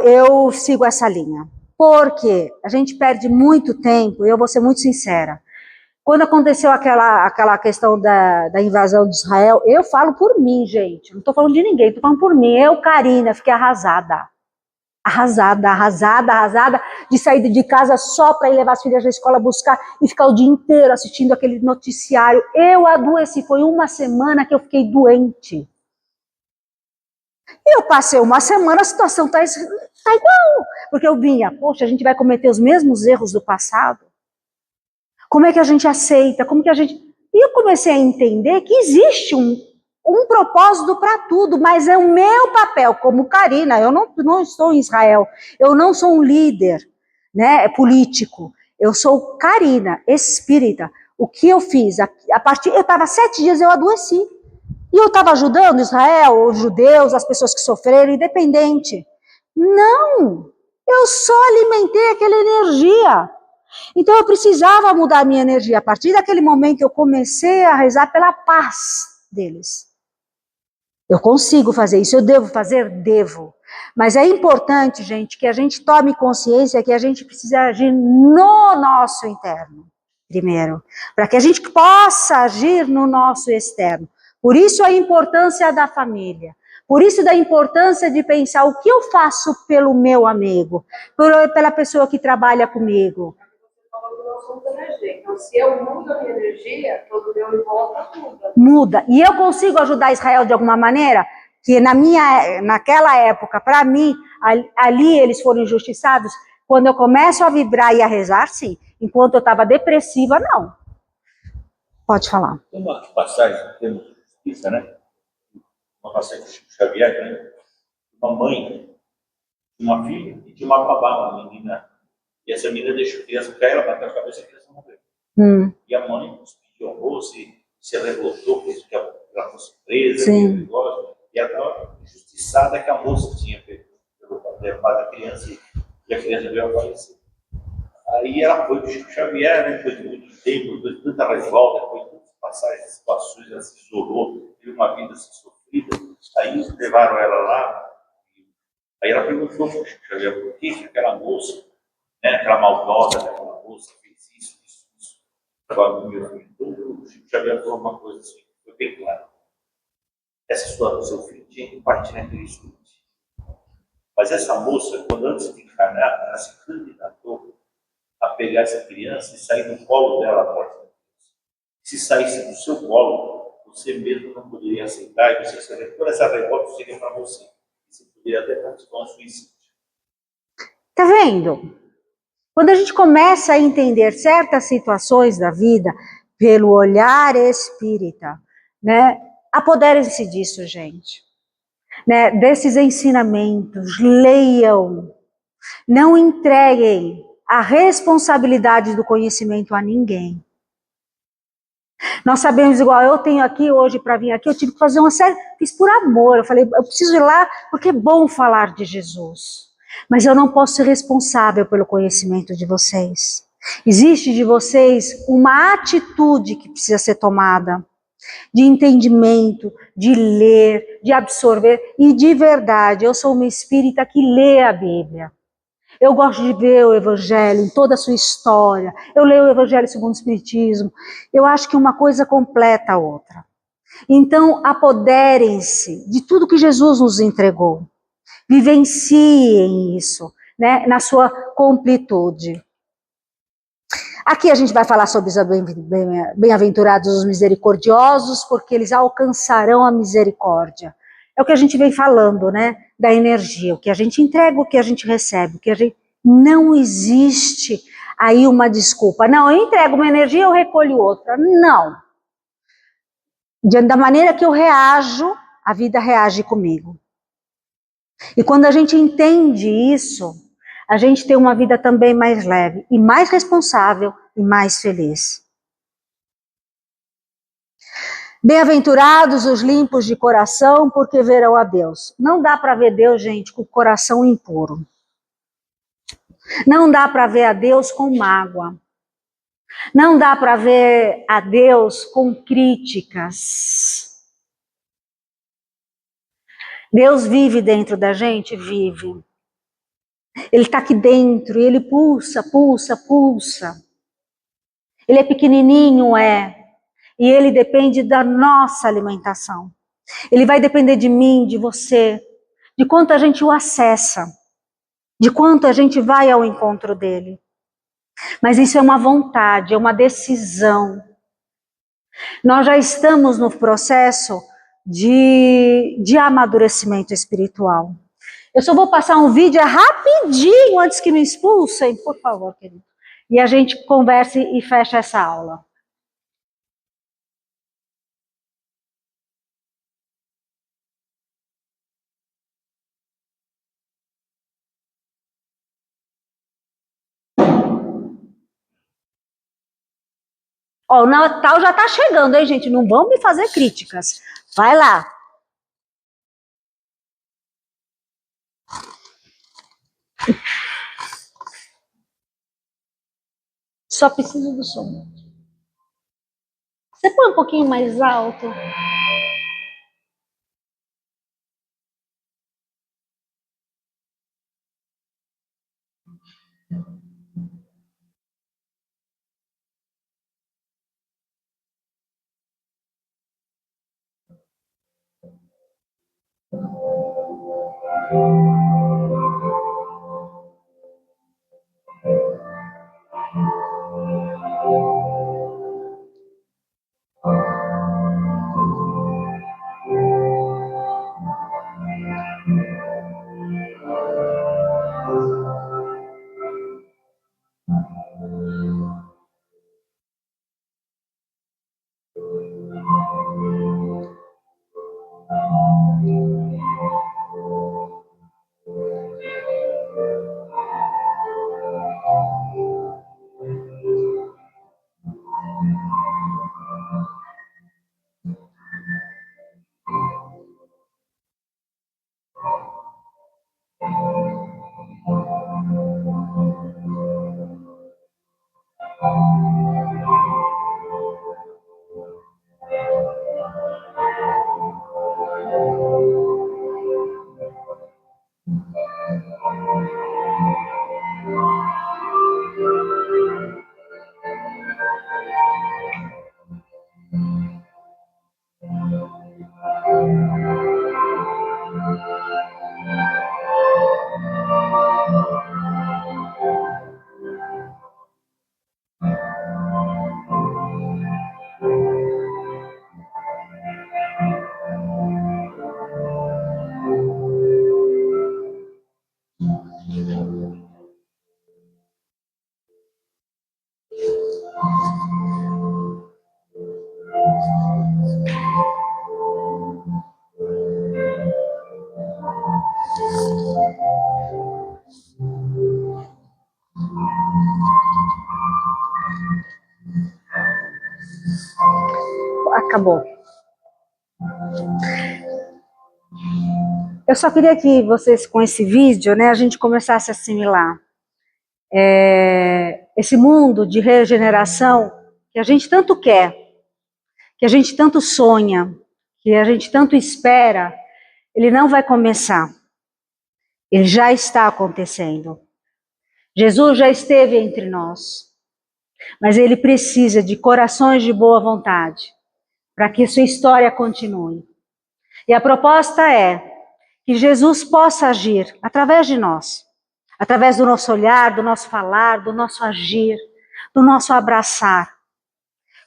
Eu sigo essa linha. Porque a gente perde muito tempo, e eu vou ser muito sincera. Quando aconteceu aquela questão da invasão de Israel, eu falo por mim, gente. Não estou falando de ninguém, estou falando por mim. Eu, Karina, fiquei arrasada. Arrasada, de sair de casa só para ir levar as filhas na escola buscar e ficar o dia inteiro assistindo aquele noticiário. Eu adoeci, foi uma semana que eu fiquei doente. E eu passei uma semana, a situação está igual. Porque eu vinha, poxa, a gente vai cometer os mesmos erros do passado? Como é que a gente aceita? Como que a gente... E eu comecei a entender que existe um propósito para tudo, mas é o meu papel como Karina. Eu não estou em Israel, eu não sou um líder, né, político. Eu sou Karina, espírita. O que eu fiz? Eu estava 7 dias, eu adoeci. E eu estava ajudando Israel, os judeus, as pessoas que sofreram, independente. Não, eu só alimentei aquela energia. Então eu precisava mudar a minha energia. A partir daquele momento eu comecei a rezar pela paz deles. Eu consigo fazer isso, eu devo fazer? Devo. Mas é importante, gente, que a gente tome consciência que a gente precisa agir no nosso interno, primeiro, para que a gente possa agir no nosso externo. Por isso a importância da família. Por isso da importância de pensar o que eu faço pelo meu amigo, pela pessoa que trabalha comigo. Nós somos energia. Então, se eu mudo a minha energia, todo o meu em volta muda. Muda. E eu consigo ajudar Israel de alguma maneira? Que naquela época, para mim, ali eles foram injustiçados. Quando eu começo a vibrar e a rezar, sim. Enquanto eu estava depressiva, não. Pode falar. Tem uma passagem que temos de justiça, né? Uma passagem do Chico Xavier, né? Uma mãe, uma filha e tinha uma babá, uma menina. E essa menina deixou a criança cair, ela bateu a cabeça e a criança morreu. E a mãe pediu almoço e se revoltou, fez que ela fosse presa, e ela estava injustiçada que a moça tinha levado a criança e a criança veio a falecer. Aí ela foi para o Chico Xavier, né? Depois de muito tempo, depois de tanta revolta, depois de tantas passagens, situações, ela se isolou, teve uma vida assim, sofrida. Aí levaram ela lá, aí ela perguntou para o Chico Xavier por que aquela moça, né, aquela maldosa daquela moça fez isso. Agora, o meu filho, o Chico Xavier falou uma coisa assim, foi bem claro. Essa história do seu filho tinha que partir naquele estudo. Mas essa moça, quando antes de encarnar, ela se candidatou a pegar essa criança e sair do colo dela a morte da criança. Se saísse do seu colo, você mesmo não poderia aceitar, e você saberia toda essa revolta seria para você. Você poderia até praticar um suicídio. Tá vendo? Quando a gente começa a entender certas situações da vida pelo olhar espírita, né? Apoderem-se disso, gente. Né? Desses ensinamentos, leiam. Não entreguem a responsabilidade do conhecimento a ninguém. Nós sabemos, igual eu tenho aqui hoje para vir aqui, eu tive que fazer uma série, fiz por amor. Eu falei, eu preciso ir lá porque é bom falar de Jesus. Mas eu não posso ser responsável pelo conhecimento de vocês. Existe de vocês uma atitude que precisa ser tomada, de entendimento, de ler, de absorver. E de verdade, eu sou uma espírita que lê a Bíblia. Eu gosto de ver o Evangelho em toda a sua história. Eu leio o Evangelho segundo o Espiritismo. Eu acho que uma coisa completa a outra. Então, apoderem-se de tudo que Jesus nos entregou. Vivenciem isso, né, na sua completude. Aqui a gente vai falar sobre os bem-aventurados os misericordiosos, porque eles alcançarão a misericórdia. É o que a gente vem falando, né, da energia, o que a gente entrega, o que a gente recebe, o que a gente... Não existe aí uma desculpa. Não, eu entrego uma energia, eu recolho outra. Não. Diante da maneira que eu reajo, a vida reage comigo. E quando a gente entende isso, a gente tem uma vida também mais leve, e mais responsável, e mais feliz. Bem-aventurados os limpos de coração, porque verão a Deus. Não dá para ver Deus, gente, com o coração impuro. Não dá para ver a Deus com mágoa. Não dá para ver a Deus com críticas. Deus vive dentro da gente? Vive. Ele está aqui dentro e ele pulsa, pulsa, pulsa. Ele é pequenininho, e ele depende da nossa alimentação. Ele vai depender de mim, de você, de quanto a gente o acessa, de quanto a gente vai ao encontro dele. Mas isso é uma vontade, é uma decisão. Nós já estamos no processo de amadurecimento espiritual. Eu só vou passar um vídeo rapidinho antes que me expulsem, por favor, querido. E a gente converse e fecha essa aula. Ó, o Natal já tá chegando, hein, gente? Não vão me fazer críticas. Vai lá. Só preciso do som. Você põe um pouquinho mais alto? Acabou. Eu só queria que vocês, com esse vídeo, né, a gente começasse a assimilar esse mundo de regeneração que a gente tanto quer, que a gente tanto sonha, que a gente tanto espera. Ele não vai começar. Ele já está acontecendo. Jesus já esteve entre nós, mas ele precisa de corações de boa vontade para que sua história continue. E a proposta é que Jesus possa agir através de nós, através do nosso olhar, do nosso falar, do nosso agir, do nosso abraçar.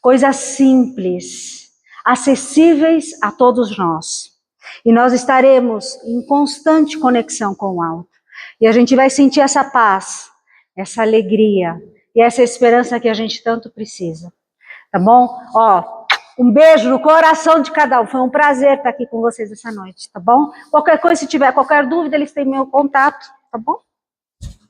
Coisas simples, acessíveis a todos nós. E nós estaremos em constante conexão com o alto. E a gente vai sentir essa paz, essa alegria e essa esperança que a gente tanto precisa. Tá bom? Ó, um beijo no coração de cada um. Foi um prazer estar aqui com vocês essa noite, tá bom? Qualquer coisa, se tiver qualquer dúvida, eles têm meu contato, tá bom?